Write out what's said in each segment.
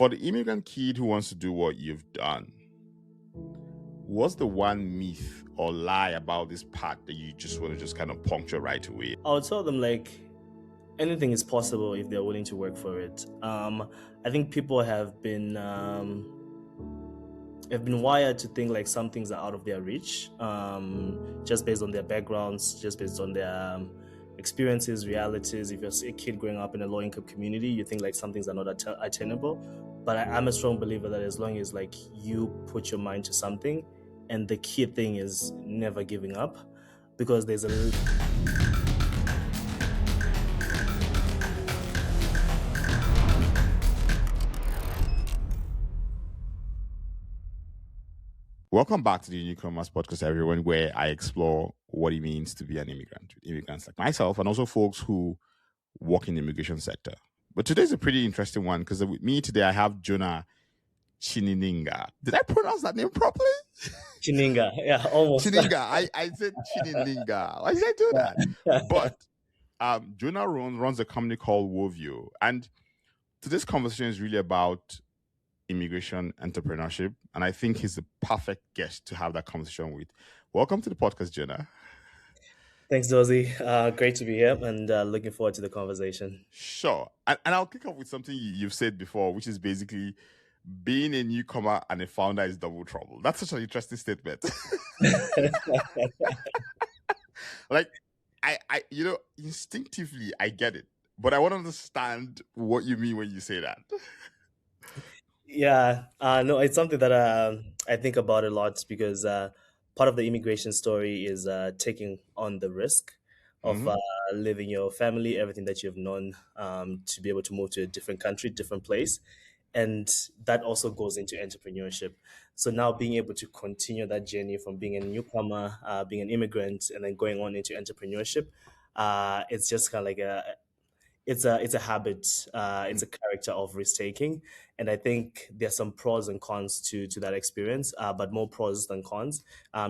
For the immigrant kid who wants to do what you've done, what's the one myth or lie about this path that you just want to just kind of puncture right away? I would tell them anything is possible if they're willing to work for it. I think people have been wired to think like some things are out of their reach, just based on their backgrounds, just based on their experiences, realities. If you're a kid growing up in a low-income community, you think like some things are not attainable. But I'm a strong believer that as long as like you put your mind to something, and the key thing is never giving up, because there's a Welcome back to the Newcomers podcast, everyone, where I explore what it means to be an immigrant, immigrants like myself, and also folks who work in the immigration sector. But today's a pretty interesting one because with me today, I have Jonah Chininga. Did I pronounce that name properly? Chininga, yeah, almost. Chininga. I said Chininga. Why did I do that? But Jonah runs a company called Woveo. And today's conversation is really about immigration entrepreneurship, and I think he's the perfect guest to have that conversation with. Welcome to the podcast, Jonah. Thanks, Dozy. Great to be here, and looking forward to the conversation. Sure. And I'll kick off with something you've said before, which is basically being a newcomer and a founder is double trouble. That's such an interesting statement. Like, I instinctively I get it, but I want to understand what you mean when you say that. Yeah, no, it's something that I think about a lot, because part of the immigration story is taking on the risk of leaving your family, everything that you've known, to be able to move to a different country, different place. And that also goes into entrepreneurship. So now being able to continue that journey from being a newcomer, being an immigrant, and then going on into entrepreneurship, it's just kind of like it's a habit, it's a character of risk taking. And I think there's some pros and cons to that experience, but more pros than cons,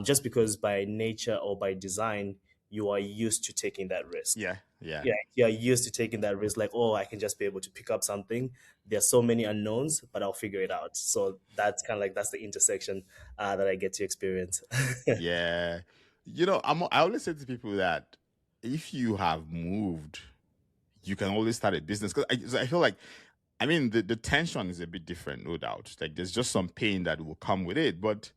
just because by nature or by design you are used to taking that risk. Yeah. You're used to taking that risk, like, oh, I can just be able to pick up something. There's so many unknowns, but I'll figure it out. So that's kind of like, that's the intersection that I get to experience. Yeah. I always say to people that if you have moved, you can always start a business. Because I feel like, the tension is a bit different, no doubt. Like there's just some pain that will come with it, but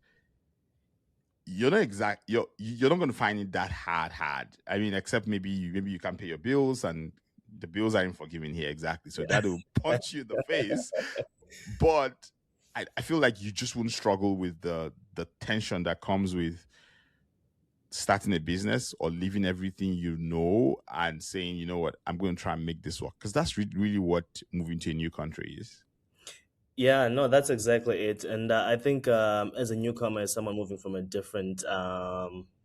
you're not going to find it that hard. Except maybe you can pay your bills, and the bills aren't forgiven here exactly. So that will punch you in the face. But I feel like you just wouldn't struggle with the tension that comes with starting a business or leaving everything and saying, you know what, I'm going to try and make this work. Because that's really what moving to a new country is. Yeah, no, that's exactly it. And I think as a newcomer, as someone moving from a different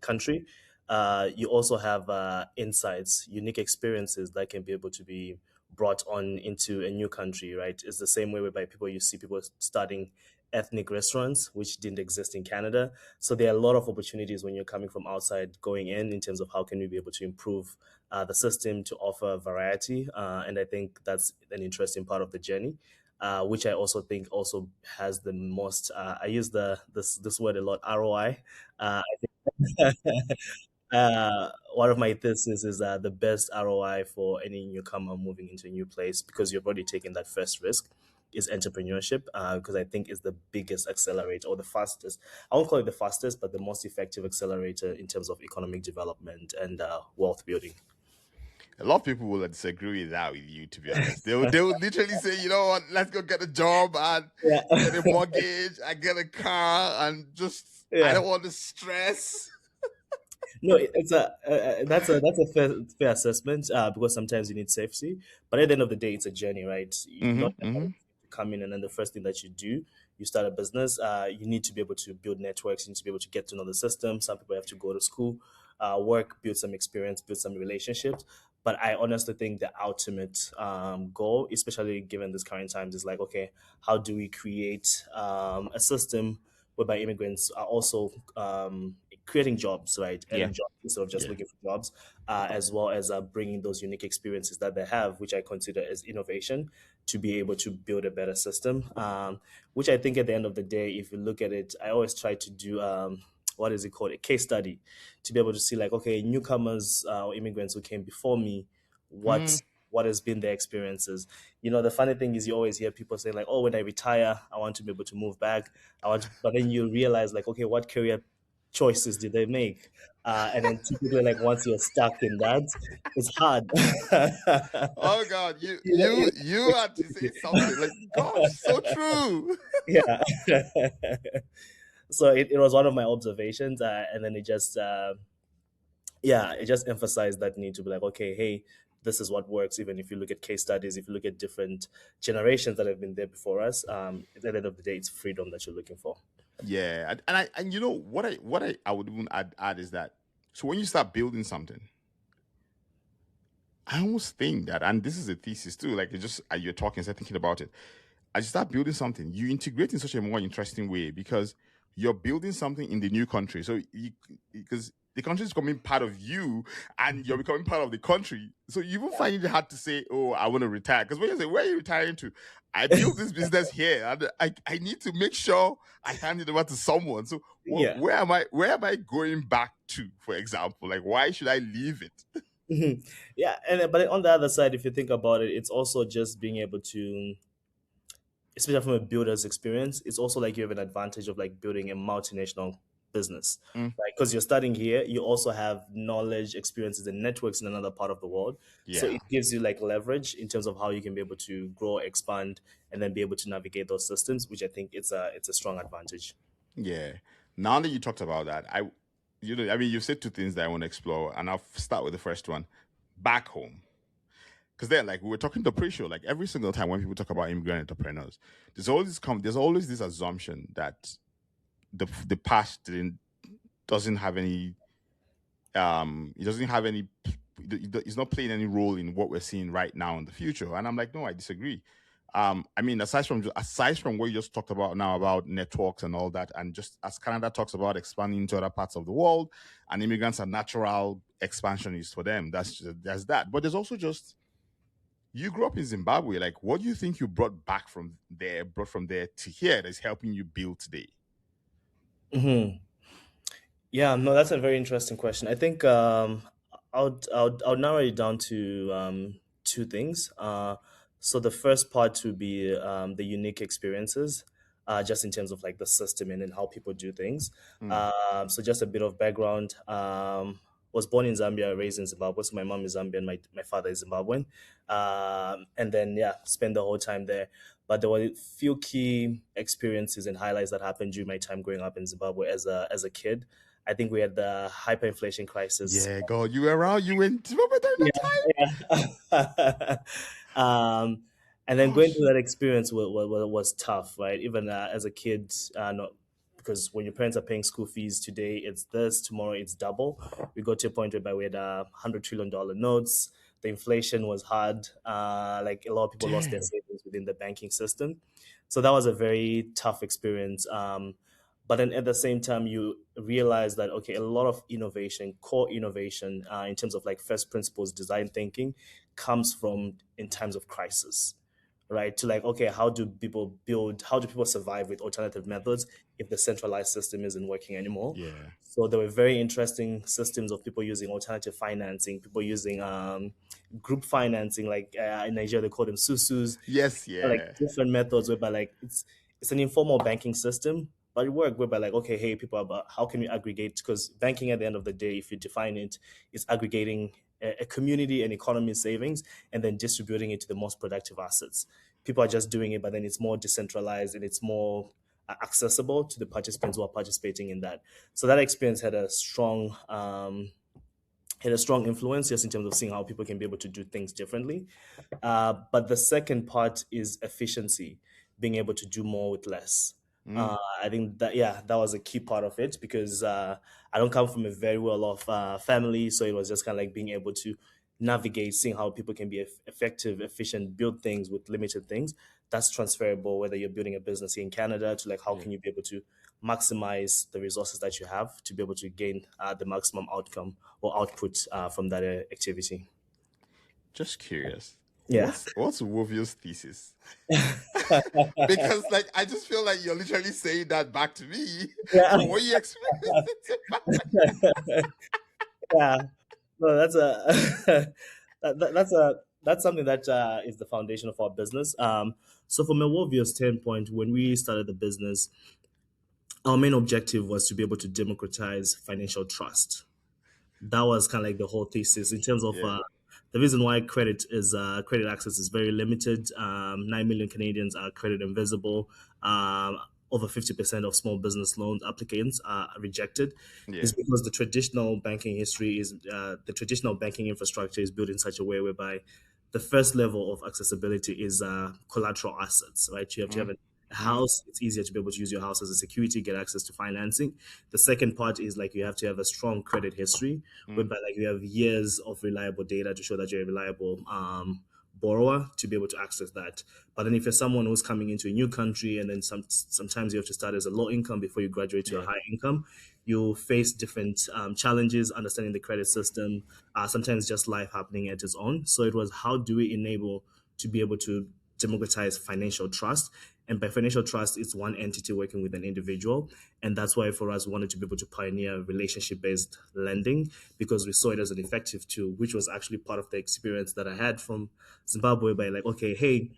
country, you also have insights, unique experiences that can be able to be brought on into a new country, right? It's the same way whereby you see people starting ethnic restaurants, which didn't exist in Canada. So there are a lot of opportunities when you're coming from outside going in terms of how can we be able to improve the system to offer variety. And I think that's an interesting part of the journey. Which I also think also has the most. I use this word a lot. ROI. I think one of my thesis is the best ROI for any newcomer moving into a new place, because you've already taken that first risk, is entrepreneurship, because I think is the biggest accelerator, or the fastest. I won't call it the fastest, but the most effective accelerator in terms of economic development and wealth building. A lot of people will disagree with that with you, to be honest. They would literally say, you know what, let's go get a job and get a mortgage and get a car and just, I don't want to stress. No, that's a fair assessment, because sometimes you need safety, but at the end of the day, it's a journey, right? You not come in and then the first thing that you do, you start a business. You need to be able to build networks. You need to be able to get to know the system. Some people have to go to school, work, build some experience, build some relationships. But I honestly think the ultimate goal, especially given this current times, is like, okay, how do we create a system whereby immigrants are also creating jobs, right? And jobs instead of just looking for jobs, as well as bringing those unique experiences that they have, which I consider as innovation. to be able to build a better system. Which I think at the end of the day, if you look at it, I always try to do what is it called, a case study, to be able to see like, okay, newcomers or immigrants who came before me, Mm. what has been their experiences. The funny thing is you always hear people say like, oh, when I retire, I want to be able to move back. But then you realize like, okay, what career choices did they make? And then typically like once you're stuck in that, it's hard. Oh God, you You know, you you had to say something like, gosh, so true. yeah. So it was one of my observations, and then it just emphasized that need to be like, okay, hey, this is what works. Even if you look at case studies, if you look at different generations that have been there before us, at the end of the day, it's freedom that you're looking for. Yeah, and you know what I would even add is that, so when you start building something, I almost think that, and this is a thesis too. Like, it's just you're talking, start thinking about it. As you start building something, you integrate in such a more interesting way because you're building something in the new country. So because the country is becoming part of you, and you're becoming part of the country. So you even find it hard to say, "Oh, I want to retire." Because when you say, "Where are you retiring to?" I built this business here, and I need to make sure I hand it over to someone. So Yeah. where am I going back to? For example, like, why should I leave it? Mhm. Yeah, but on the other side, if you think about it, it's also just being able to, especially from a builder's experience, it's also like you have an advantage of like building a multinational business, Mm, right? Because you're starting here, you also have knowledge, experiences, and networks in another part of the world. So yeah. it gives you like leverage in terms of how you can be able to grow, expand, and then be able to navigate those systems, which I think it's a strong advantage. Yeah. Now that you talked about that, I mean, you've said two things that I want to explore, and I'll start with the first one. Back home. Because then, like, we were talking the pre-show, like every single time when people talk about immigrant entrepreneurs, there's always this assumption that the past doesn't have any it doesn't have any it's not playing any role in what we're seeing right now in the future. And I'm like, no, I disagree. I mean, aside from what you just talked about now about networks and all that, and just as Canada talks about expanding to other parts of the world, and immigrants are natural expansionists for them. There's that. But there's also just, you grew up in Zimbabwe. Like, what do you think you brought from there to here that's helping you build today? Hmm. Yeah, no, that's a very interesting question. I think I'll narrow it down to two things. So the first part would be the unique experiences, just in terms of like the system and then how people do things. Mm. So just a bit of background. Was born in Zambia, raised in Zimbabwe. So my mom is Zambian, my father is Zimbabwean, and then yeah, spent the whole time there. But there were a few key experiences and highlights that happened during my time growing up in Zimbabwe as a kid. I think we had the hyperinflation crisis. Yeah, God, you were around. You went Zimbabwe during Yeah, that time. yeah. And then going through Gosh. that experience was tough, right? Even as a kid, not because when your parents are paying school fees today, it's this, tomorrow it's double. We got to a point whereby we had $100 trillion notes. The inflation was hard. Like a lot of people lost their Damn. savings within the banking system. So that was a very tough experience. But then at the same time, you realize that, okay, a lot of innovation, core innovation, in terms of like first principles design thinking, comes from in times of crisis, right? To like, okay, how do people survive with alternative methods if the centralized system isn't working anymore? Yeah. So there were very interesting systems of people using alternative financing, people using group financing, like in Nigeria they call them susus, Yes, like yeah. different methods whereby like it's an informal banking system, but it work whereby like, okay, hey, people, about how can we aggregate? Because banking at the end of the day, if you define it, is aggregating a community and economy savings and then distributing it to the most productive assets. People are just doing it, but then it's more decentralized and it's more accessible to the participants who are participating in that. So that experience had a strong influence just in terms of seeing how people can be able to do things differently. But the second part is efficiency, being able to do more with less. Mm, I think that, yeah, that was a key part of it because I don't come from a very well off family. So it was just kind of like being able to navigate, seeing how people can be effective, efficient, build things with limited things. That's transferable, whether you're building a business here in Canada to like how yeah. can you be able to maximize the resources that you have to be able to gain the maximum outcome or output from that activity. Just curious. Yeah. What's Wovio's thesis? Because like I just feel like you're literally saying that back to me Yeah. from what you experienced in Zimbabwe. Yeah. No, that's a that's something that is the foundation of our business. So from a Woveo standpoint, when we started the business, our main objective was to be able to democratize financial trust. That was kind of like the whole thesis in terms of Yeah. the reason why credit access is very limited. 9 million Canadians are credit invisible. Over 50% of small business loan applicants are rejected, is Yeah. because the traditional banking infrastructure is built in such a way whereby the first level of accessibility is collateral assets, right? You have to have Mm, a mm, house. It's easier to be able to use your house as a security, get access to financing. The second part is like you have to have a strong credit history, mm. whereby like you have years of reliable data to show that you're a reliable borrower to be able to access that. But then if you're someone who's coming into a new country and then sometimes you have to start as a low income before you graduate to a Yeah. high income, you face different challenges understanding the credit system. Sometimes just life happening at its own. So it was how do we enable to be able to democratize financial trust. And by financial trust, it's one entity working with an individual. And that's why for us, we wanted to be able to pioneer relationship based lending because we saw it as an effective tool, which was actually part of the experience that I had from Zimbabwe by like, okay, hey,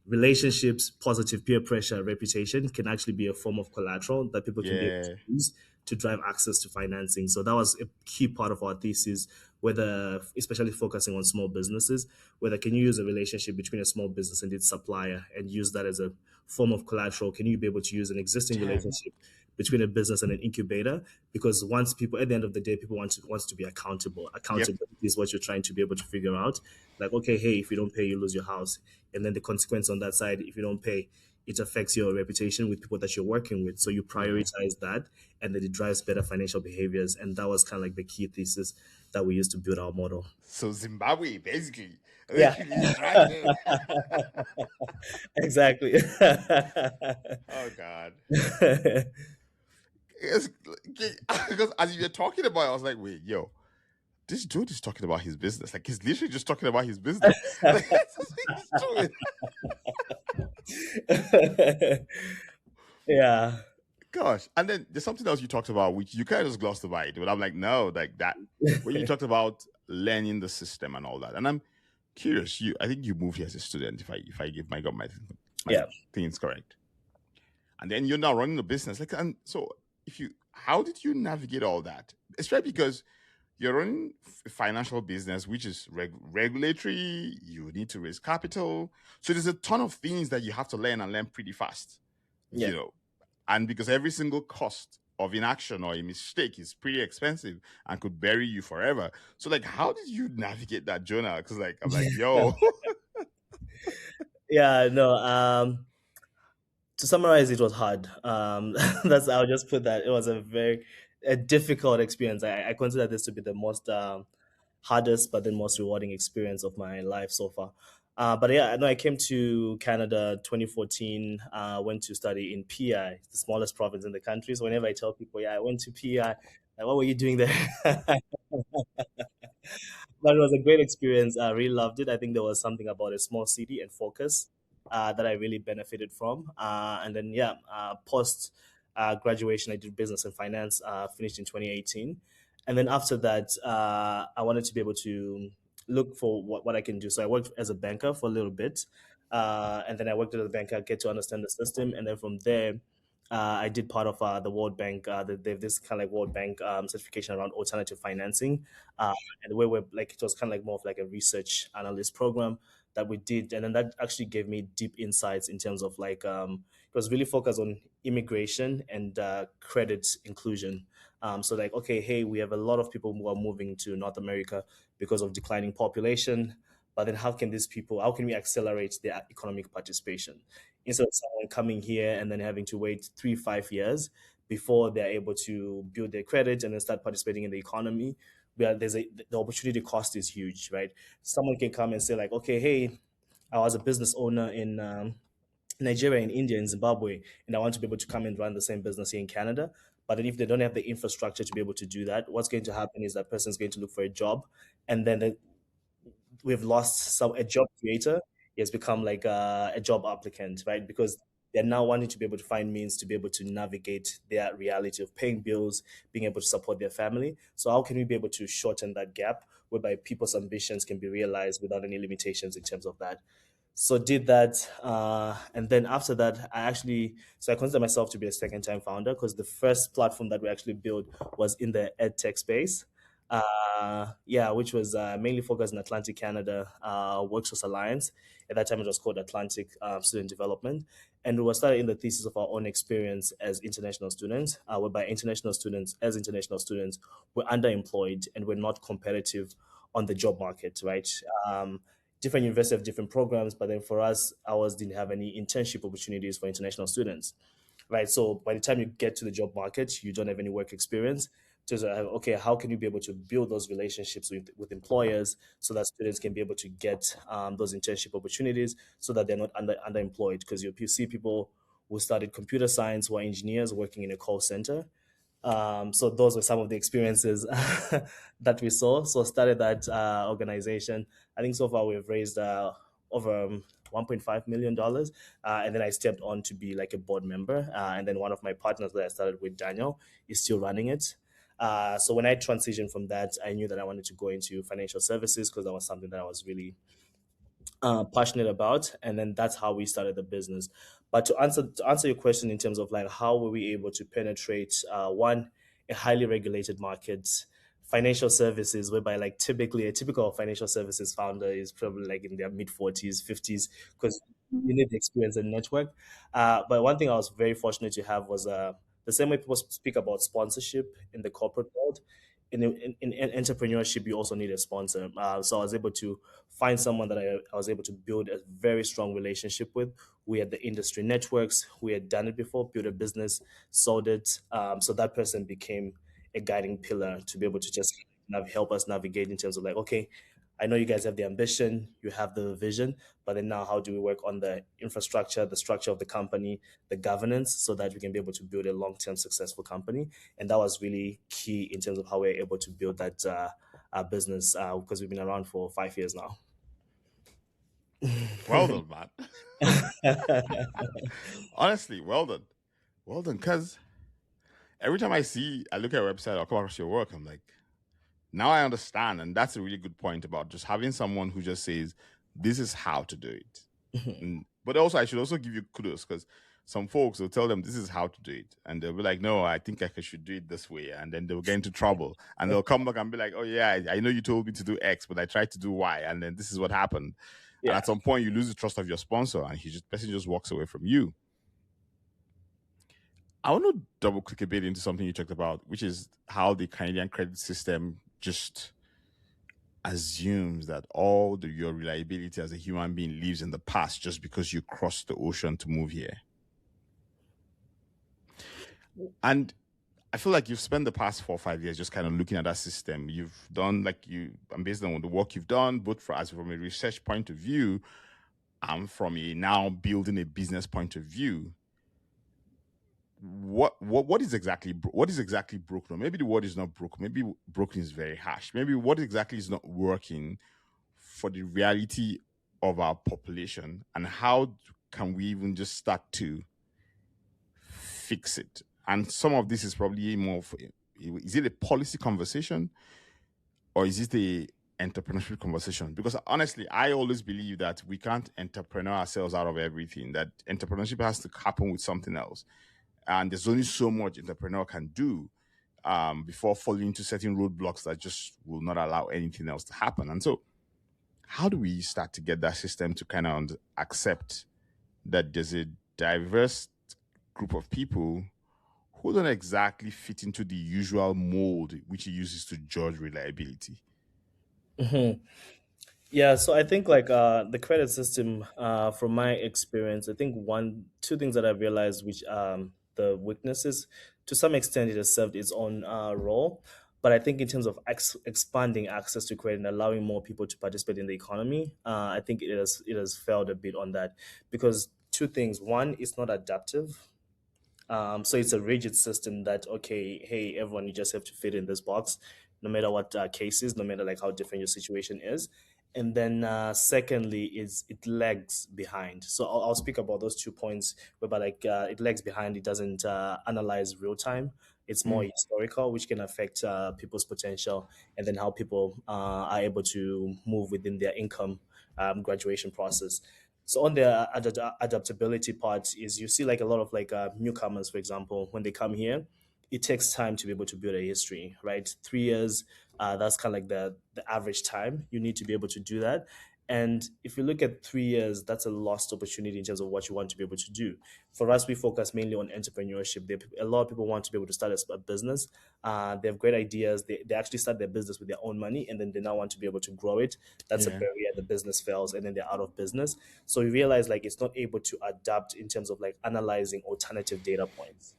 relationships, positive peer pressure, reputation can actually be a form of collateral that people can be able to Yeah. use to drive access to financing. So that was a key part of our thesis, whether, especially focusing on small businesses, whether can you use a relationship between a small business and its supplier and use that as a form of collateral? Can you be able to use an existing Damn. relationship between a business and an incubator? Because once people, at the end of the day, people wants to be accountable. Yep. Accountability is what you're trying to be able to figure out. Like, okay, hey, if you don't pay, you lose your house, and then the consequence on that side, if you don't pay, it affects your reputation with people that you're working with. So you Yeah. prioritize that, and then it drives better financial behaviors. And that was kind of like the key thesis that we used to build our model. So Zimbabwe, basically, Yeah, literally is right there. exactly. Oh God. It's, because as you were talking about it, I was like, wait, yo, this dude is talking about his business. Like he's literally just talking about his business. Like he's doing. Yeah, Gosh. And then there's something else you talked about, which you kind of just glossed over it. But I'm like, no, like that. When you talked about learning the system and all that. And I'm curious, I think you moved here as a student, if I give my yeah, things correct. And then you're now running a business. Like, and so if you how did you navigate all that? Especially because you're running a financial business, which is regulatory, you need to raise capital. So there's a ton of things that you have to learn and learn pretty fast, yeah. you know. And because every single cost of inaction or a mistake is pretty expensive and could bury you forever. So like how did you navigate that, Jonah? Because like I'm like, yo, Yeah, no. To summarize, it was hard. That's I'll just put that it was a difficult experience. I consider this to be the most hardest but then most rewarding experience of my life so far. But yeah, I know I came to Canada 2014. Went to study in PI, the smallest province in the country. So whenever I tell people, yeah, I went to PI, like, what were you doing there? But it was a great experience. I really loved it. I think there was something about a small city and focus that I really benefited from. And then, yeah, post graduation, I did business and finance, finished in 2018. And then after that, I wanted to be able to look for what I can do. So I worked as a banker for a little bit. And then I worked as a banker, get to understand the system. And then from there, I did part of the World Bank. They have this kind of like World Bank certification around alternative financing, and where we're like it was kind of like more of like a research analyst program that we did, and then that actually gave me deep insights in terms of like it was really focused on immigration and credit inclusion. So like, okay, hey, we have a lot of people who are moving to North America because of declining population. But then, how can we accelerate their economic participation? Instead of someone coming here and then having to wait 3 5 years before they're able to build their credit and then start participating in the economy, where the opportunity cost is huge, right? Someone can come and say like, okay, hey, I was a business owner in Nigeria, in India, in Zimbabwe, and I want to be able to come and run the same business here in Canada. But then if they don't have the infrastructure to be able to do that, what's going to happen is that person is going to look for a job, and then we've lost some a job creator. He has become like a job applicant, right? Because they're now wanting to be able to find means to be able to navigate their reality of paying bills, being able to support their family. So how can we be able to shorten that gap whereby people's ambitions can be realized without any limitations in terms of that? So did that, and then after that, I consider myself to be a second time founder because the first platform that we actually built was in the edtech space. Yeah, which was mainly focused in Atlantic Canada, Workforce Alliance. At that time, it was called Atlantic Student Development, and we were started in the thesis of our own experience as international students, whereby international students, were underemployed and were not competitive on the job market, right? Different universities have different programs, but then for us, ours didn't have any internship opportunities for international students, right? So by the time you get to the job market, you don't have any work experience. So it's okay, how can you be able to build those relationships with employers so that students can be able to get those internship opportunities so that they're not underemployed? Because you see people who studied computer science who are engineers working in a call center. So those were some of the experiences that we saw. So started that organization. I think so far we've raised over $1.5 million, and then I stepped on to be like a board member. And then one of my partners that I started with, Daniel, is still running it. So when I transitioned from that, I knew that I wanted to go into financial services because that was something that I was really passionate about, and then that's how we started the business. But to answer your question in terms of like how were we able to penetrate one, a highly regulated market, financial services, whereby like typically a typical financial services founder is probably like in their mid 40s 50s because you need the experience and network. But one thing I was very fortunate to have was the same way people speak about sponsorship in the corporate world, in entrepreneurship, you also need a sponsor. So I was able to find someone that I was able to build a very strong relationship with. We had the industry networks, we had done it before, built a business, sold it. So that person became a guiding pillar to be able to just help us navigate in terms of like, okay, I know you guys have the ambition, you have the vision, but then now how do we work on the infrastructure, the structure of the company, the governance, so that we can be able to build a long-term successful company? And that was really key in terms of how we're able to build that business because we've been around for 5 years now. Well done, man. Honestly, well done. Well done. Because every time I look at your website or come across your work, I'm like, now I understand. And that's a really good point about just having someone who just says, this is how to do it. But also, I should also give you kudos because some folks will tell them this is how to do it. And they'll be like, no, I think I should do it this way. And then they'll get into trouble. And they'll come back and be like, oh, yeah, I know you told me to do X, but I tried to do Y. And then this is what happened. And Yeah. at some point, you lose the trust of your sponsor and person just walks away from you. I want to double click a bit into something you talked about, which is how the Canadian credit system just assumes that your reliability as a human being lives in the past just because you crossed the ocean to move here. And I feel like you've spent the past 4 or 5 years just kind of looking at that system. You've done and based on the work you've done, both from a research point of view and from a now building a business point of view. What is exactly broken? Or maybe the word is not broken. Maybe broken is very harsh. Maybe what exactly is not working for the reality of our population, and how can we even just start to fix it? And some of this is probably is it a policy conversation or is it a entrepreneurship conversation? Because honestly, I always believe that we can't entrepreneur ourselves out of everything, that entrepreneurship has to happen with something else. And there's only so much entrepreneur can do before falling into certain roadblocks that just will not allow anything else to happen. And so, how do we start to get that system to kind of accept that there's a diverse group of people who don't exactly fit into the usual mold which he uses to judge reliability? Mhm. Yeah, so I think like the credit system, from my experience, I think two things that I've realized, which the weaknesses, to some extent, it has served its own role. But I think in terms of expanding access to credit and allowing more people to participate in the economy, I think it has failed a bit on that because two things. One, it's not adaptive. So it's a rigid system that, okay, hey, everyone, you just have to fit in this box, no matter what cases, no matter like how different your situation is. And then secondly is it lags behind. So I'll speak about those 2 points, whereby like it lags behind. It doesn't analyze real time. It's more Mm. historical, which can affect people's potential, and then how people are able to move within their income graduation process. So on the adaptability part is you see like a lot of like newcomers, for example, when they come here, it takes time to be able to build a history, right? 3 years, that's kind of like the average time you need to be able to do that. And if you look at 3 years, that's a lost opportunity in terms of what you want to be able to do. For us, we focus mainly on entrepreneurship. A lot of people want to be able to start a business. They have great ideas. They actually start their business with their own money, and then they now want to be able to grow it. That's a Yeah. barrier. The business fails, and then they're out of business. So you realize like it's not able to adapt in terms of like analyzing alternative data points,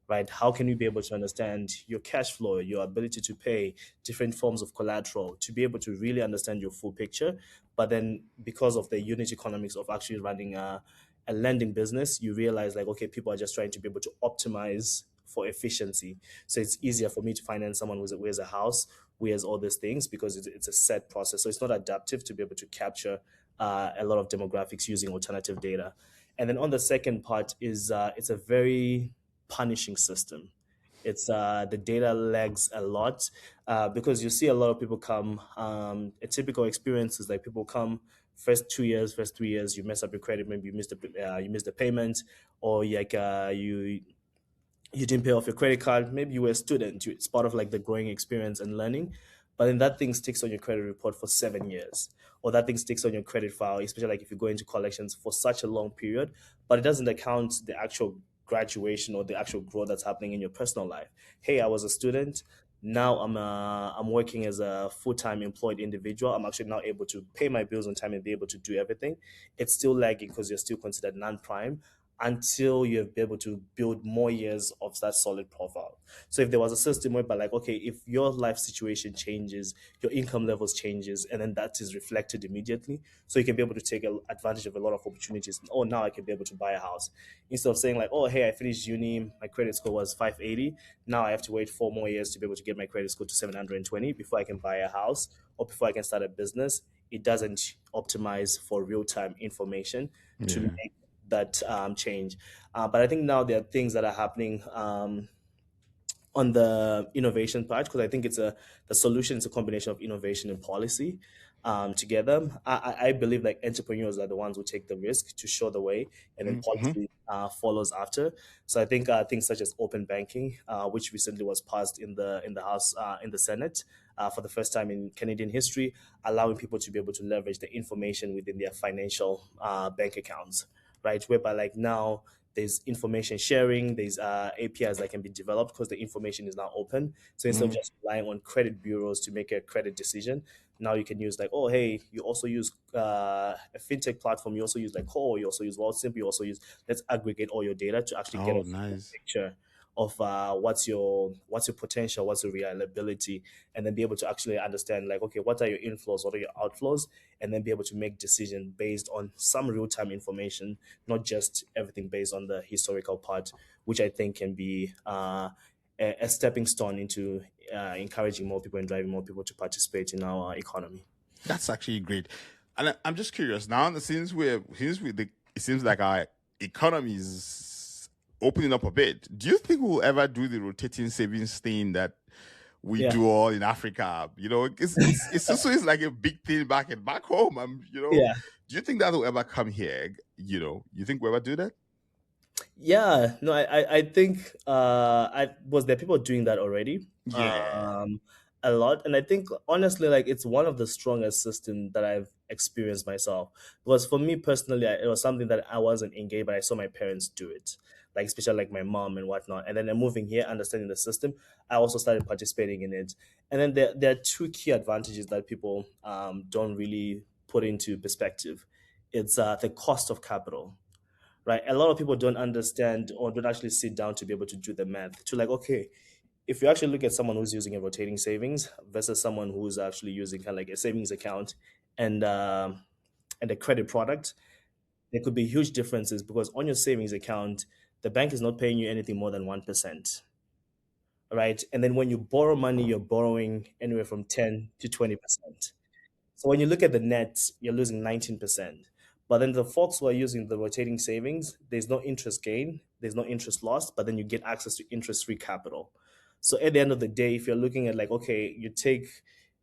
right? How can you be able to understand your cash flow, your ability to pay, different forms of collateral, to be able to really understand your full picture? But then, because of the unit economics of actually running a lending business, you realize like, okay, people are just trying to be able to optimize for efficiency. So it's easier for me to finance someone who has a house, who has all these things, because it's a set process. So it's not adaptive to be able to capture a lot of demographics using alternative data. And then on the second part is it's a very punishing system. It's the data lags a lot because you see a lot of people come. A typical experience is like people come first 2 years, first 3 years, you mess up your credit, maybe you miss the payment, or like you didn't pay off your credit card. Maybe you were a student. It's part of like the growing experience and learning. But then that thing sticks on your credit report for 7 years, or that thing sticks on your credit file, especially like if you go into collections for such a long period. But it doesn't account the actual graduation or the actual growth that's happening in your personal life. Hey, I was a student. Now I'm working as a full time employed individual. I'm actually now able to pay my bills on time and be able to do everything. It's still lagging because you're still considered non prime until you've been able to build more years of that solid profile. So if there was a system where, but like, okay, if your life situation changes, your income levels changes, and then that is reflected immediately, so you can be able to take advantage of a lot of opportunities. Oh, now I can be able to buy a house instead of saying like, oh, hey, I finished uni, my credit score was 580. Now I have to wait 4 more years to be able to get my credit score to 720 before I can buy a house or before I can start a business. It doesn't optimize for real time information to Yeah. make that change. But I think now there are things that are happening on the innovation part, because I think the solution is a combination of innovation and policy together. I believe like entrepreneurs are the ones who take the risk to show the way, and then Mm-hmm. policy follows after. So I think things such as open banking, which recently was passed in the House in the Senate for the first time in Canadian history, allowing people to be able to leverage the information within their financial bank accounts, right? Whereby like now there's information sharing, there's APIs that can be developed because the information is now open. So instead of Mm. just relying on credit bureaus to make a credit decision, now you can use like, oh, hey, you also use a fintech platform, you also use like Core, you also use WorldSimple, you also use, let's aggregate all your data to actually get a Oh, full nice. picture of what's your potential, what's your reliability, and then be able to actually understand like, okay, what are your inflows, what are your outflows, and then be able to make decisions based on some real time information, not just everything based on the historical part, which I think can be a stepping stone into encouraging more people and driving more people to participate in our economy. That's actually great. And I'm just curious now, it seems like our economy is opening up a bit. Do you think we'll ever do the rotating savings thing that we Yeah, do all in Africa? It's also is like a big thing back home. yeah. Do you think that will ever come here? You think we'll ever do that? Yeah, no, I think I was there people doing that already, Yeah. a lot, and I think honestly, like it's one of the strongest systems that I've experienced myself. Because for me personally, it was something that I wasn't engaged, but I saw my parents do it, like especially like my mom and whatnot. And then moving here, understanding the system, I also started participating in it. And then there are two key advantages that people don't really put into perspective. It's the cost of capital, right? A lot of people don't understand or don't actually sit down to be able to do the math to like, okay, if you actually look at someone who's using a rotating savings versus someone who's actually using kind of like a savings account and and a credit product, there could be huge differences because on your savings account, the bank is not paying you anything more than 1%, right? And then when you borrow money, you're borrowing anywhere from 10 to 20%. So when you look at the net, you're losing 19%. But then the folks who are using the rotating savings, there's no interest gain, there's no interest loss, but then you get access to interest-free capital. So at the end of the day, if you're looking at like, okay, you take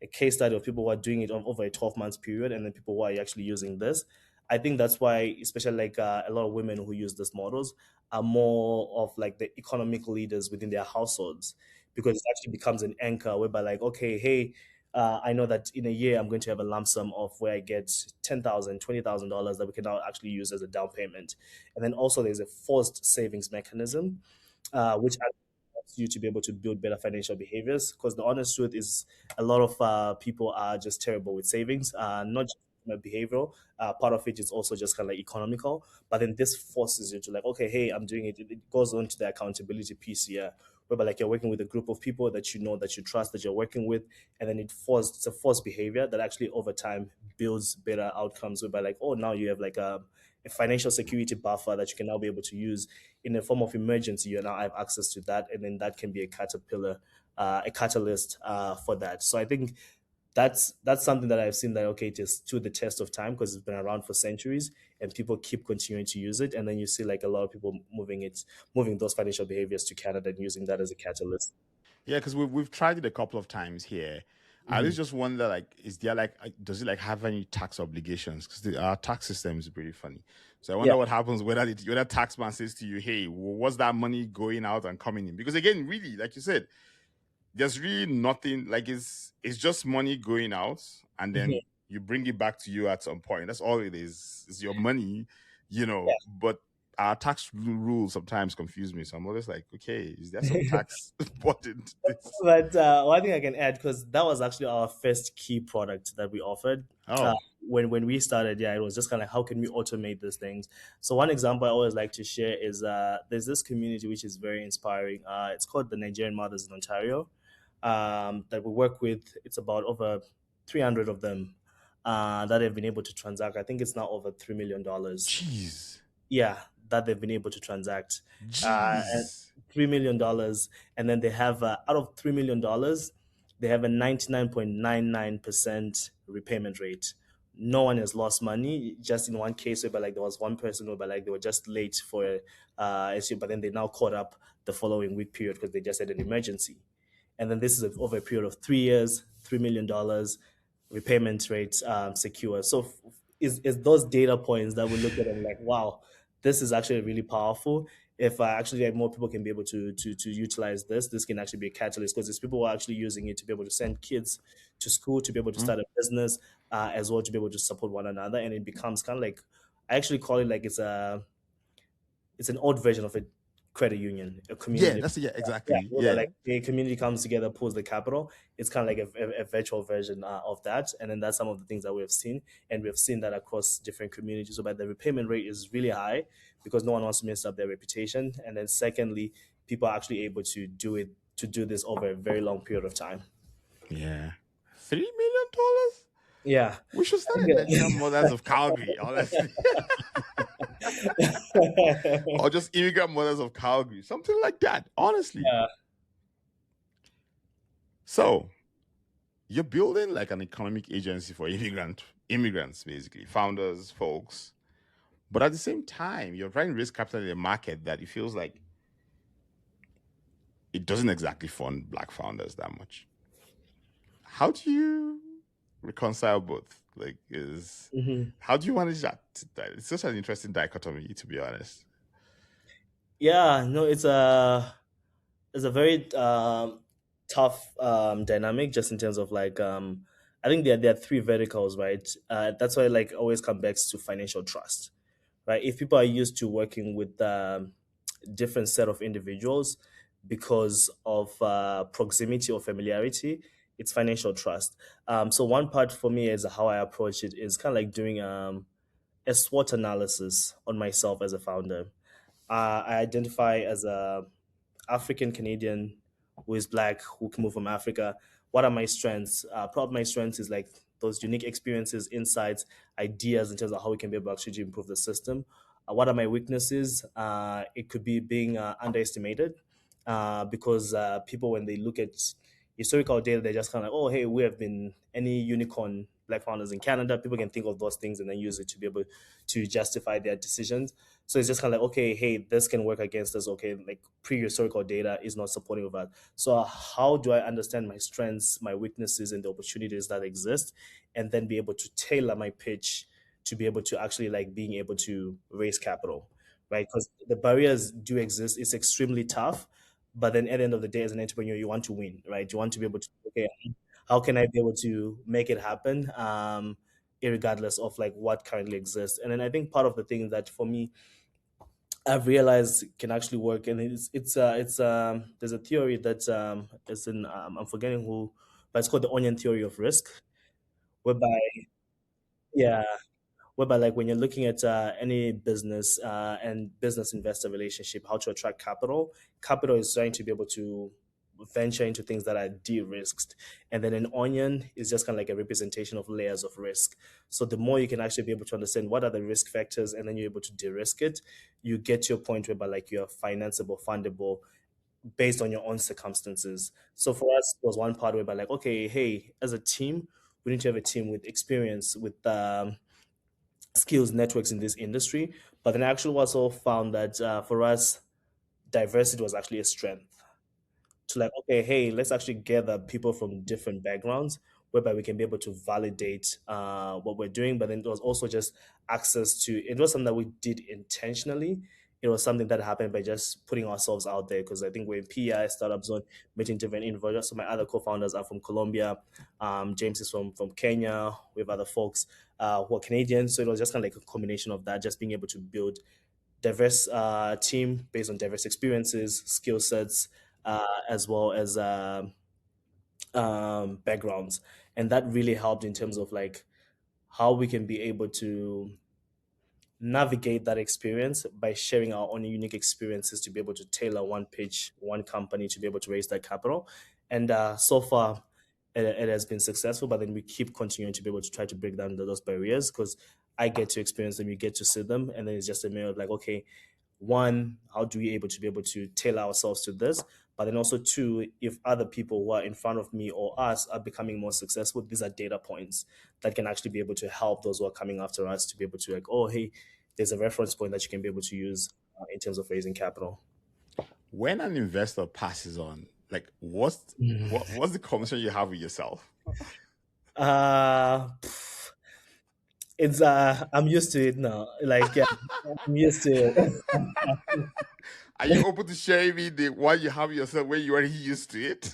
a case study of people who are doing it over a 12 months period and then people who are actually using this, I think that's why, especially like a lot of women who use these models are more of like the economic leaders within their households because it actually becomes an anchor whereby like, okay, hey, I know that in a year I'm going to have a lump sum of where I get $10,000, $20,000 that we can now actually use as a down payment. And then also there's a forced savings mechanism, which actually helps you to be able to build better financial behaviors. Because the honest truth is, a lot of people are just terrible with savings, not just from a behavioral. Part of it is also just kind of like economical. But then this forces you to like, okay, hey, I'm doing it. It goes on to the accountability piece here, whereby like you're working with a group of people that you know, that you trust, that you're working with, and then it's a forced behavior that actually over time builds better outcomes. Whereby like, oh, now you have like a financial security buffer that you can now be able to use in a form of emergency. You now have access to that, and then that can be a caterpillar, a catalyst for that. So I think that's something that I've seen that okay, it is to the test of time because it's been around for centuries, and people keep continuing to use it. And then you see like a lot of people moving those financial behaviors to Canada and using that as a catalyst. Yeah, because we've tried it a couple of times here. I always Mhm. just wonder, like, is there like, does it like have any tax obligations? Because our tax system is pretty funny. So I Yeah. wonder what happens whether taxman says to you, "Hey, what's that money going out and coming in?" Because again, really, like you said, there's really nothing. Like it's just money going out, and Mhm. then you bring it back to you at some point. That's all it is. It's your money, Yeah. But our tax rules sometimes confuse me. So I'm always like, okay, is there some tax put into this? But one thing I can add, because that was actually our first key product that we offered. Uh, Oh, when we started, yeah, it was just kind of how can we automate these things. So one example I always like to share is there's this community which is very inspiring. It's called the Nigerian Mothers in Ontario that we work with. It's about over 300 of them that have been able to transact. I think it's now over $3 million. jeez, Yeah, that they've been able to transact. And jeez. $3 million, and then they have out of $3 million, they have a 99.99% repayment rate. No one has lost money. Just in one case, where like there was one person where like they were just late for issue, but then they now caught up the following week period because they just had an emergency. And then this is over a period of 3 years, $3 million, repayment rate secure. So is those data points that we look at and like, wow, this is actually really powerful. If actually like, more people can be able to utilize this can actually be a catalyst because there's people who are actually using it to be able to send kids to school, to be able to Hmm? start a business, as well to be able to support one another, and it becomes kind of like I actually call it like it's an old version of a credit union, a Yeah, community. that's yeah, Yeah, exactly. where Yeah, like the community comes together, pulls the capital. It's kind of like a virtual version of that, and then that's some of the things that we have seen, and we have seen that across different communities. So, but the repayment rate is really high because no one wants to mess up their reputation, and then secondly, people are actually able to do this over a very long period of time. yeah. $3 million. Yeah. We should start a Nigerian Mothers of Calgary, honestly, or just Immigrant Mothers of Calgary, something like that. Honestly. Yeah. So you're building like an economic agency for immigrants, basically founders, folks. But at the same time, you're trying to raise capital in a market that it feels like it doesn't exactly fund black founders that much. How do you reconcile both? Like, is Mhm. how do you manage that? It's such an interesting dichotomy, to be honest. Yeah, no, it's a very tough dynamic just in terms of like I think there are three verticals, right? That's why like always come back to financial trust, right? If people are used to working with different set of individuals because of proximity or familiarity, it's financial trust. So one part for me is how I approach it is kind of like doing a SWOT analysis on myself as a founder. I identify as a African Canadian who is black, who can move from Africa. What are my strengths? Probably my strengths is like those unique experiences, insights, ideas in terms of how we can be able to actually improve the system. What are my weaknesses? It could be being underestimated because people, when they look at historical data, they're just kind of like, oh, hey, we have been any unicorn black founders in Canada. People can think of those things and then use it to be able to justify their decisions. So it's just kind of like, okay, hey, this can work against us. Okay, like pre-historical data is not supporting of that. So how do I understand my strengths, my weaknesses, and the opportunities that exist, and then be able to tailor my pitch to be able to actually like being able to raise capital, right? Because the barriers do exist. It's extremely tough, but then at the end of the day, as an entrepreneur, you want to win, right? You want to be able to, okay, how can I be able to make it happen, regardless of like what currently exists? And then I think part of the thing that for me I've realized can actually work, and it's there's a theory that is in I'm forgetting who, but it's called the onion theory of risk, whereby yeah, whereby like when you're looking at any business and business investor relationship, how to attract capital. Capital is trying to be able to venture into things that are de-risked, and then an onion is just kind of like a representation of layers of risk. So the more you can actually be able to understand what are the risk factors, and then you're able to de-risk it, you get to a point whereby like you're financeable, fundable, based on your own circumstances. So for us, there was one part whereby like, okay, hey, as a team, we need to have a team with experience, with skills networks in this industry. But then I actually also found that for us, diversity was actually a strength. To like, okay, hey, let's actually gather people from different backgrounds whereby we can be able to validate what we're doing. But then it was also just access to, it was something that we did intentionally. It was something that happened by just putting ourselves out there, because I think we're in PI startup zone, meeting different individuals. So my other co-founders are from Colombia. James is from Kenya. We have other folks who are Canadian. So it was just kind of like a combination of that, just being able to build diverse team based on diverse experiences, skill sets, as well as backgrounds, and that really helped in terms of like how we can be able to navigate that experience by sharing our own unique experiences to be able to tailor one pitch, one company to be able to raise that capital. And so far, it has been successful, but then we keep continuing to be able to try to break down those barriers, because I get to experience them, you get to see them, and then it's just a matter of like, okay, one, how do we able to be able to tailor ourselves to this? But then also two, if other people who are in front of me or us are becoming more successful, these are data points that can actually be able to help those who are coming after us to be able to like, oh, hey, there's a reference point that you can be able to use in terms of raising capital. When an investor passes on, like what's the conversation you have with yourself? Uh, pff, it's I'm used to it now. Like yeah, I'm used to it. Are you open to sharing me the what you have yourself when you already used to it?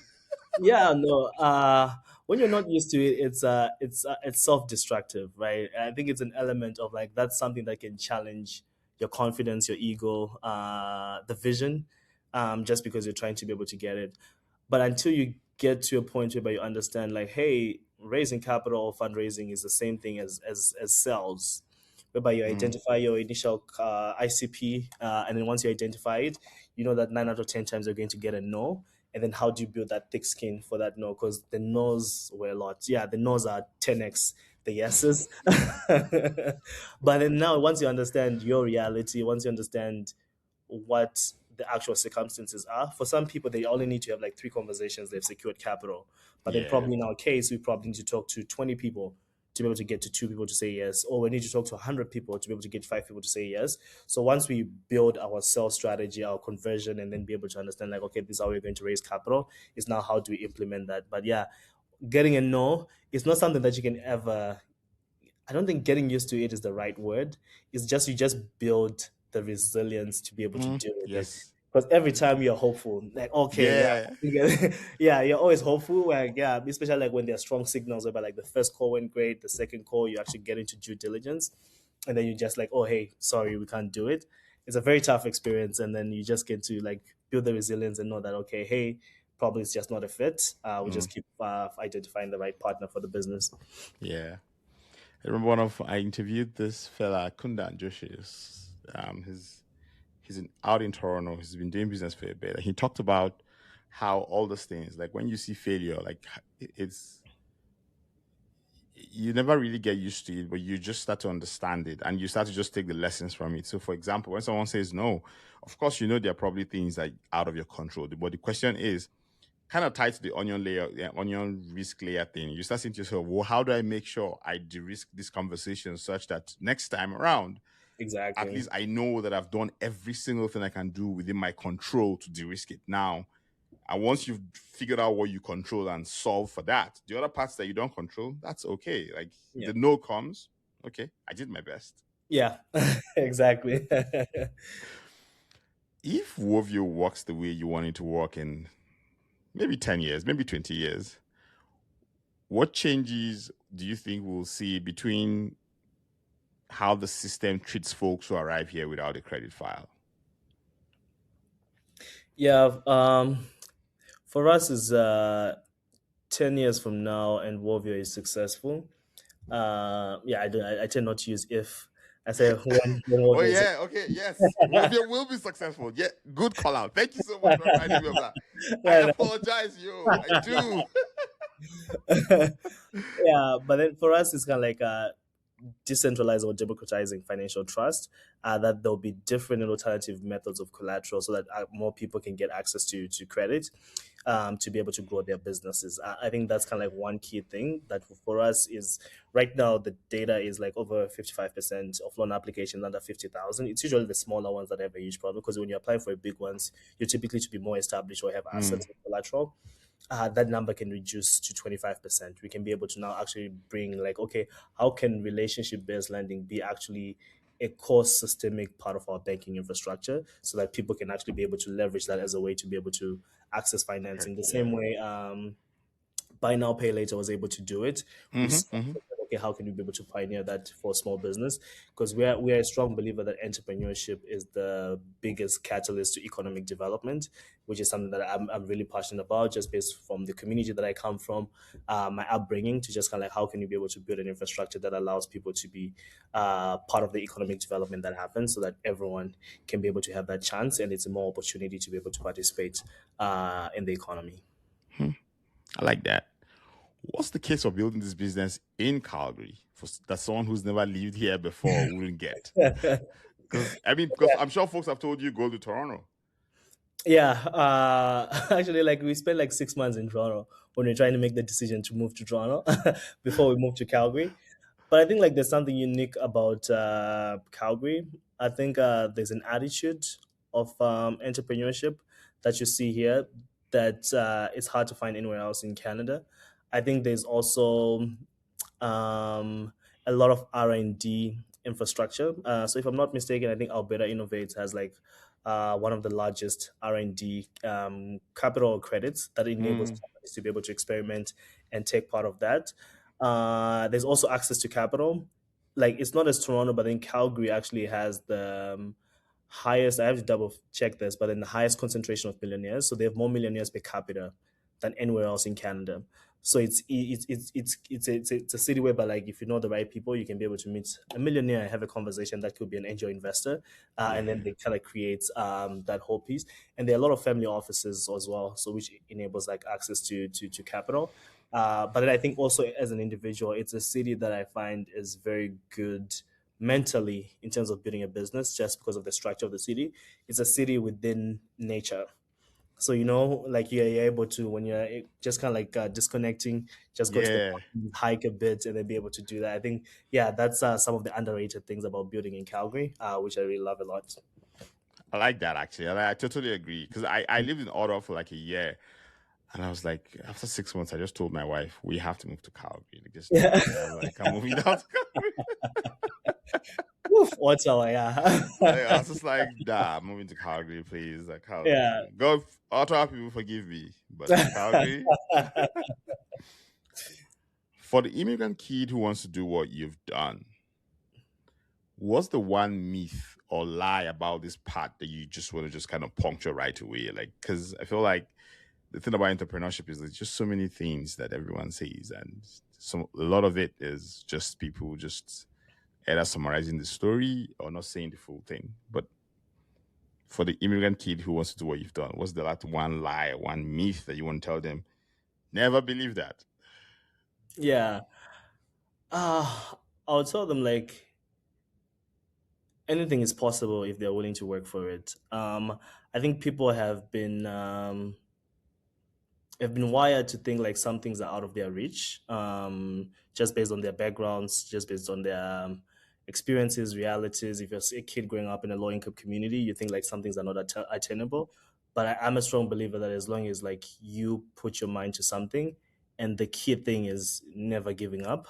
Yeah, no. When you're not used to it, it's self-destructive, right? I think it's an element of like that's something that can challenge your confidence, your ego, the vision, just because you're trying to be able to get it. But until you get to a point where you understand, like, hey, raising capital or fundraising is the same thing as sales, whereby you Mm, identify your initial ICP, and then once you identify it, you know that 9 out of 10 times you're going to get a no. And then how do you build that thick skin for that no? Because the no's were a lot. Yeah, the no's are 10x the yeses. But then now, once you understand your reality, once you understand what the actual circumstances are. For some people, they only need to have like three conversations, they've secured capital. But then, yeah. probably in our case, we probably need to talk to 20 people to be able to get to two people to say yes, or we need to talk to 100 people to be able to get five people to say yes. So once we build our sales strategy, our conversion, and then be able to understand, like, okay, this is how we're going to raise capital, is now how do we implement that. But yeah, getting a no is not something that you can ever, I don't think getting used to it is the right word. It's just you just build the resilience to be able to deal with it. Yes. Because every time you're hopeful, like okay, Yeah. yeah, yeah, you're always hopeful. Like yeah, especially like when there are strong signals about like the first call went great, the second call you actually get into due diligence, and then you just like, oh hey, sorry, we can't do it. It's a very tough experience, and then you just get to like build the resilience and know that okay, hey, probably it's just not a fit. We Mm, just keep identifying the right partner for the business. yeah. I remember one of I interviewed this fella Kundan Joshi. He's out in Toronto. He's been doing business for a bit. And he talked about how all those things, like when you see failure, like it's you never really get used to it, but you just start to understand it and you start to just take the lessons from it. So, for example, when someone says no, of course, you know there are probably things that are out of your control. But the question is, kind of tied to the onion layer, onion risk layer thing. You start saying to yourself, well, how do I make sure I de-risk this conversation such that next time around, at Exactly. least I know that I've done every single thing I can do within my control to de-risk it now. And once you've figured out what you control and solve for that, the other parts that you don't control, that's okay. Like Yeah. the no comes, okay, I did my best. Yeah. Exactly. If Wovio works the way you want it to work in maybe 10 years, maybe 20 years, what changes do you think we'll see between how the system treats folks who arrive here without a credit file? Yeah. For us is 10 years from now, and Wovio is successful. Yeah, I tend not to use if. I say when Oh Wovio is. yeah, okay, yes. Wovio will be successful. Yeah, good call out. Thank you so much for reminding me of that. I Yeah, apologize, yo. I do. yeah, but then for us, it's kind of like decentralizing or democratizing financial trust. That there'll be different and alternative methods of collateral, so that more people can get access to credit, to be able to grow their businesses. I think that's kind of like one key thing that for us is right now the data is like over 55% of loan applications under 50,000. It's usually the smaller ones that have a huge problem, because when you apply for a big ones, you're typically to be more established or have Mm, assets and collateral. That number can reduce to 25%. We can be able to now actually bring like, okay, how can relationship based lending be actually a core systemic part of our banking infrastructure, so that people can actually be able to leverage that as a way to be able to access okay, financing the same yeah. way buy now pay later was able to do it. We Mm-hmm, saw, mm-hmm. okay, how can we be able to pioneer that for small business? Because we are a strong believer that entrepreneurship is the biggest catalyst to economic development, which is something that I'm really passionate about, just based from the community that I come from, my upbringing, to just kind of like how can you be able to build an infrastructure that allows people to be part of the economic development that happens, so that everyone can be able to have that chance, and it's a more opportunity to be able to participate in the economy. Hmm. I like that. What's the case of building this business in Calgary for that someone who's never lived here before wouldn't get? Because I mean, because I'm sure folks have told you go to Toronto. Yeah, actually, like we spent like 6 months in Toronto when we are trying to make the decision to move to Toronto before we moved to Calgary. But I think like there's something unique about Calgary. I think there's an attitude of entrepreneurship that you see here that it's hard to find anywhere else in Canada. I think there's also um, a lot of R&D infrastructure. So if I'm not mistaken, I think Alberta Innovates has like one of the largest R&D capital credits that enables Mm, companies to be able to experiment and take part of that. There's also access to capital. Like it's not as Toronto, but then Calgary actually has the highest. I have to double check this, but then the highest concentration of millionaires. So they have more millionaires per capita than anywhere else in Canada. So it's a city where, but like if you know the right people, you can be able to meet a millionaire and have a conversation that could be an angel investor, and then yeah. they kind of create that whole piece. And there are a lot of family offices as well, so which enables like access to capital. But then I think also as an individual, it's a city that I find is very good mentally in terms of building a business, just because of the structure of the city. It's a city within nature. So like you're able to, when you're just kind of like disconnecting, just go to the Yeah. mountains, hike a bit, and then be able to do that. I think, yeah, that's some of the underrated things about building in Calgary, which I really love a lot. I like that actually. I totally agree. Because I lived in Ottawa for like a year. And I was like, after 6 months, I just told my wife, we have to move to Calgary. Like, just do Yeah. it. I'm like, I'm moving down to Calgary. Woof, Ottawa, yeah. I was just like, nah, I'm moving to Calgary, please. Like, Yeah. Calgary. God, Ottawa people forgive me. But Calgary, for the immigrant kid who wants to do what you've done, what's the one myth or lie about this part that you just want to just kind of puncture right away? Like, because I feel like the thing about entrepreneurship is there's just so many things that everyone says, and a lot of it is just people just either summarizing the story or not saying the full thing. But for the immigrant kid who wants to do what you've done, what's the last one lie, one myth that you want to tell them? Never believe that. Yeah. I'll tell them like anything is possible if they're willing to work for it. I think people have been have been wired to think like some things are out of their reach, just based on their backgrounds, just based on their experiences, realities. If you're a kid growing up in a low income community, you think like some things are not attainable. But I'm a strong believer that as long as like you put your mind to something, and the key thing is never giving up,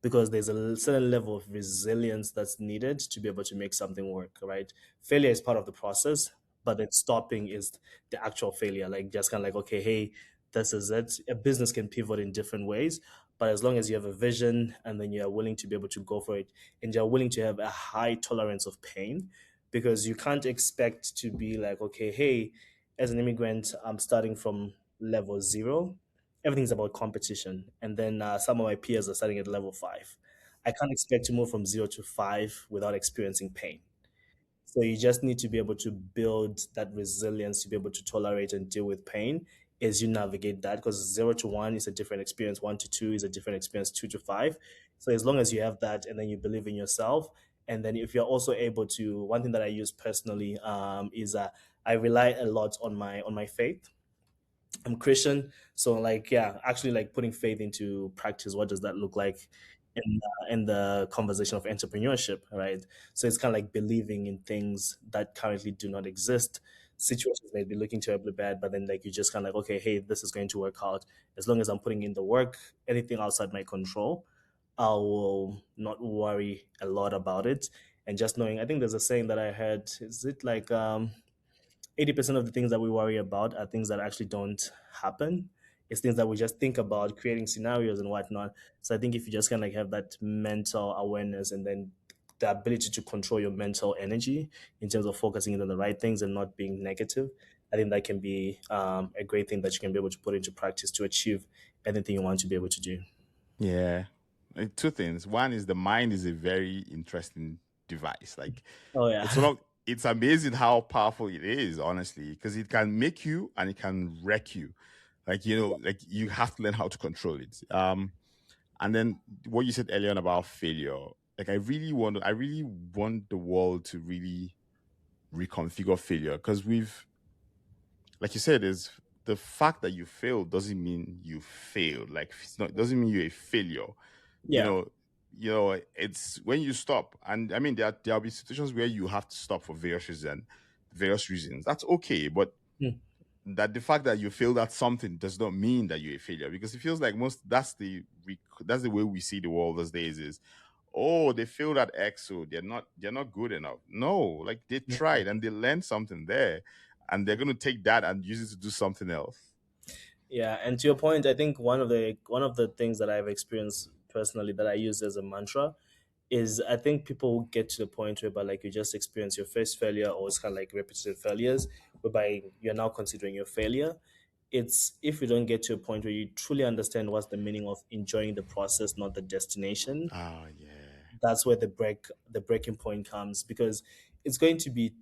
because there's a certain level of resilience that's needed to be able to make something work, right? Failure is part of the process, but then stopping is the actual failure. Like just kind of like, okay, hey, this is it. A business can pivot in different ways, but as long as you have a vision and then you're willing to be able to go for it, and you're willing to have a high tolerance of pain, because you can't expect to be like, okay, hey, as an immigrant, I'm starting from level zero. Everything's about competition, and then some of my peers are starting at level five. I can't expect to move from zero to five without experiencing pain. So you just need to be able to build that resilience to be able to tolerate and deal with pain as you navigate that, because zero to one is a different experience, one to two is a different experience, two to five. So as long as you have that and then you believe in yourself, and then if you're also able to, one thing that I use personally is I rely a lot on my faith. I'm Christian, so like yeah, actually like putting faith into practice. What does that look like in the conversation of entrepreneurship, right? So it's kind of like believing in things that currently do not exist. Situations may be looking terribly bad, but then like you just kind of like, okay, hey, this is going to work out as long as I'm putting in the work. Anything outside my control, I will not worry a lot about it. And just knowing, I think there's a saying that I heard. Is it like 80% of the things that we worry about are things that actually don't happen. It's things that we just think about, creating scenarios and whatnot. So I think if you just kind of like have that mental awareness and then the ability to control your mental energy in terms of focusing on the right things and not being negative, I think that can be a great thing that you can be able to put into practice to achieve anything you want to be able to do. Yeah. Two things. One is the mind is a very interesting device. Like Oh it's yeah, one of it's amazing how powerful it is, honestly, because it can make you and it can wreck you. Like, like you have to learn how to control it. And then what you said earlier on about failure, like I really want the world to really reconfigure failure because like you said, is the fact that you failed doesn't mean you failed. Like it's not doesn't mean you're a failure. You yeah, know, it's when you stop, and I mean there'll be situations where you have to stop for various reasons. That's okay, but mm, that the fact that you failed at something does not mean that you're a failure because it feels like that's the way we see the world these days is, oh, they failed at X, so they're not good enough. No, like they mm. tried and they learned something there, and they're going to take that and use it to do something else. Yeah. And to your point, I think one of the things that I've experienced personally that I use as a mantra is I think people get to the point whereby like you just experience your first failure or it's kind of like repetitive failures, whereby you're now considering your failure. It's if you don't get to a point where you truly understand what's the meaning of enjoying the process, not the destination, Oh yeah, that's where the breaking point comes, because it's going to be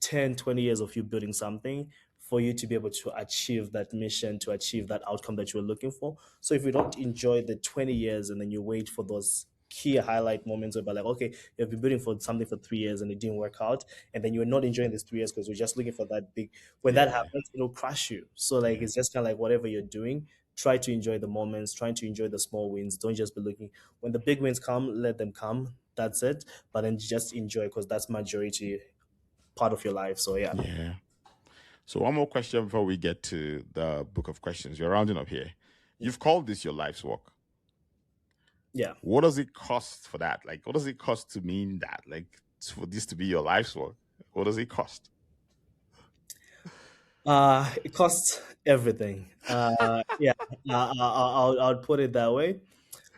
10, 20 years of you building something for you to be able to achieve that mission, to achieve that outcome that you were looking for. So if you don't enjoy the 20 years and then you wait for those key highlight moments where like, okay, you've been building for something for 3 years and it didn't work out, and then you're not enjoying these 3 years because you're just looking for that big, when that yeah, happens, it'll crush you. So like yeah, it's just kind of like whatever you're doing, try to enjoy the moments, try to enjoy the small wins. Don't just be looking, when the big wins come, let them come. That's it. But then just enjoy, because that's majority part of your life. So yeah, yeah. So one more question before we get to the book of questions. You're rounding up here. You've called this your life's work. yeah. What does it cost for that? Like, what does it cost to mean that? Like, for this to be your life's work, what does it cost? It costs everything. Yeah, I'll put it that way.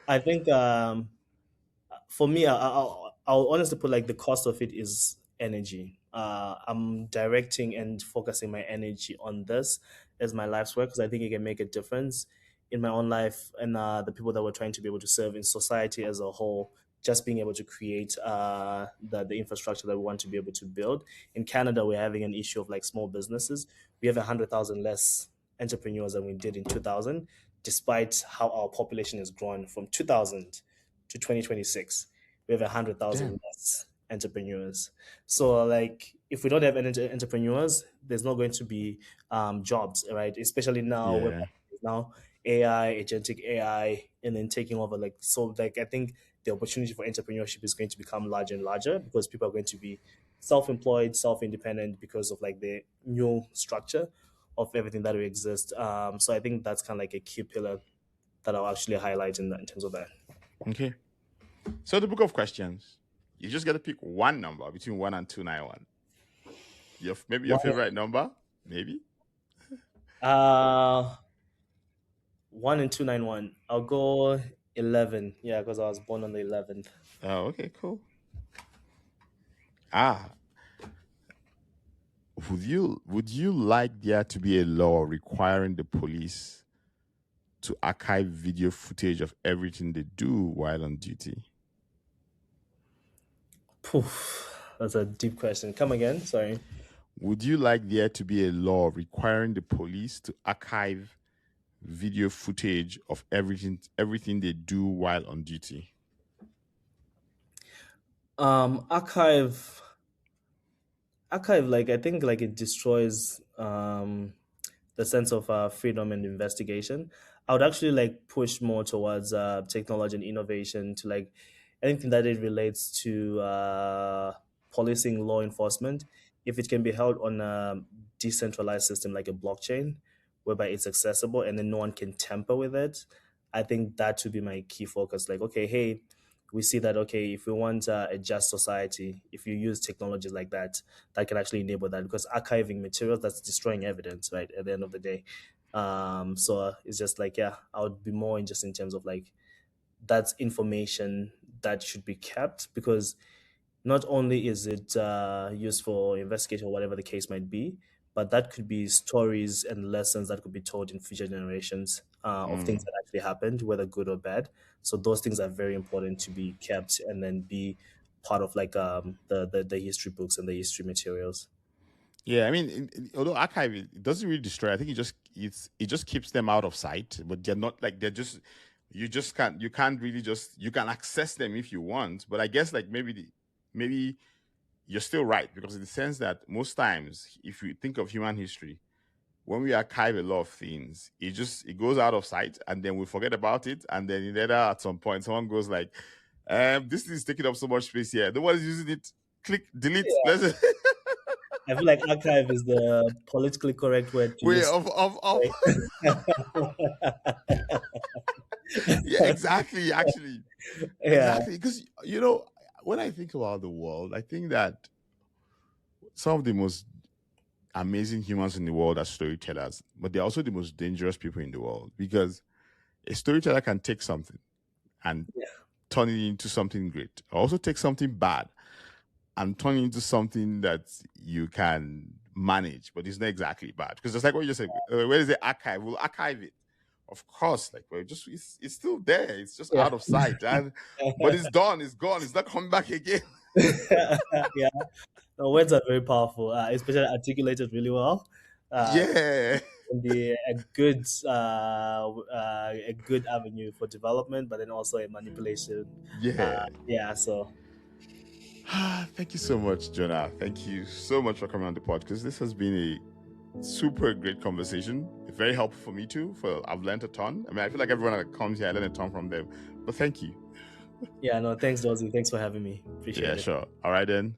I think for me, I'll honestly put like the cost of it is energy. I'm directing and focusing my energy on this as my life's work, because I think it can make a difference in my own life and the people that we're trying to be able to serve in society as a whole. Just being able to create the infrastructure that we want to be able to build. In Canada, we're having an issue of like small businesses. We have 100,000 less entrepreneurs than we did in 2000, despite how our population has grown from 2000 to 2026. We have 100,000 Damn. less entrepreneurs. So like if we don't have entrepreneurs, there's not going to be jobs, right? Especially now where Yeah. now, AI, agentic AI, and then taking over. I think the opportunity for entrepreneurship is going to become larger and larger because people are going to be self-employed, self-independent because of like the new structure of everything that will exist. So I think that's kind of like a key pillar that I'll actually highlight in terms of that. Okay. So the book of questions, you just got to pick one number between 1 and 291. Maybe your One, favorite number, maybe. uh, 1 and 291. I'll go 11. Yeah, because I was born on the 11th. Oh, okay, cool. Ah, would you like there to be a law requiring the police to archive video footage of everything they do while on duty? Poof, that's a deep question. Come again. Sorry. Would you like there to be a law requiring the police to archive video footage of everything they do while on duty? Archive, like I think like it destroys the sense of freedom and investigation. I would actually like push more towards technology and innovation to like anything that it relates to policing, law enforcement. If it can be held on a decentralized system like a blockchain, whereby it's accessible and then no one can tamper with it, I think that would be my key focus. Like, okay, hey, we see that okay, if we want a just society, if you use technologies like that, that can actually enable that because archiving materials that's destroying evidence, right? At the end of the day, so it's just like yeah, I would be more interested in terms of like that's information that should be kept because not only is it used for investigation or whatever the case might be, but that could be stories and lessons that could be told in future generations of things Mm. that actually happened, whether good or bad. So those things are very important to be kept and then be part of like the history books and the history materials. Yeah, I mean, although archive it doesn't really destroy. I think it just keeps them out of sight. But they're not like they're just you can't really just you can access them if you want. But I guess like maybe you're still right because in the sense that most times if you think of human history, when we archive a lot of things, it goes out of sight and then we forget about it and then later at some point someone goes like, this is taking up so much space here. Nobody's using it. Click delete. Let's I feel like archive is the politically correct word to way use. of yeah, exactly. Actually, Yeah, exactly. Because when I think about the world, I think that some of the most amazing humans in the world are storytellers, but they're also the most dangerous people in the world because a storyteller can take something and turn it into something great. Or also take something bad and turn it into something that you can manage, but it's not exactly bad. Because just like what you just said, where is the archive? We'll archive it. Of course, like we're just it's still there. It's just yeah, out of sight. And but it's done, it's gone, it's not coming back again. yeah. No, words are very powerful, especially articulated really well. Uh, Yeah. can be a good avenue for development, but then also a manipulation. Yeah. Yeah, so Thank you so much, Jonah. Thank you so much for coming on the podcast. This has been a super great conversation. It's very helpful for me too. I've learned a ton. I mean, I feel like everyone that comes here, I learn a ton from them. But thank you. yeah, no, thanks, Dozy. Thanks for having me. Yeah, Appreciate it. sure. All right then.